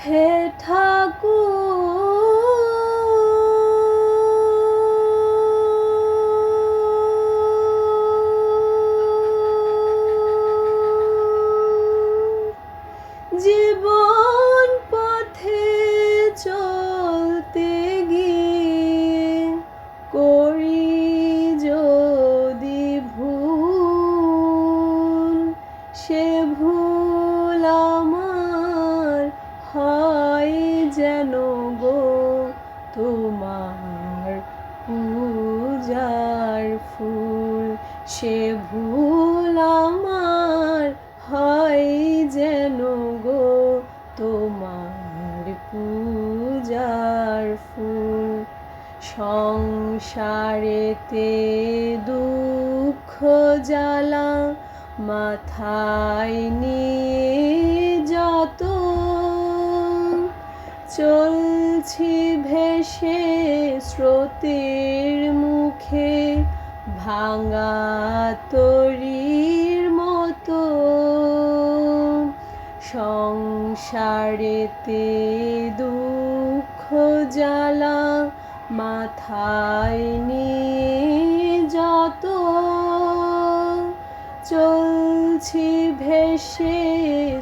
হে ঠাকুর, জীবন পথে চলতে গিয়ে করি যদি ভুল, সে ভুল আমার হয় যেন গো তোমার পূজার ফুল। সে ভুল আমার হয় যেন গো তোমার পূজার ফুল। সংসারেতে দুঃখ জ্বালা মাথায় নিয়ে যত চলছি ভেসে স্রোতের মুখে ভাঙা তরীর মতো। সংসারেতে দুঃখ জ্বালা মাথায় নিয়ে যত চলছি ভেসে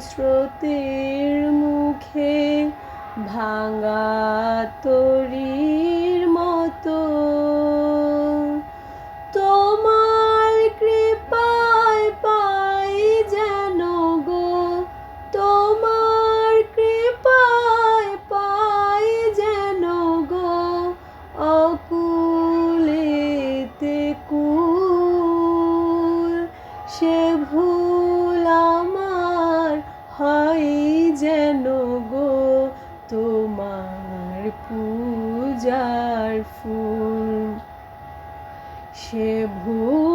স্রোতের মুখে ভাঙা তরীর মতো। তোমার কৃপায় পাই যেন গো, তোমার কৃপায় পাই যেন গো অকুলেতে কুল। সে ভুল আমার হয় যেন গো তোমার পূজার ফুল। সে ভুল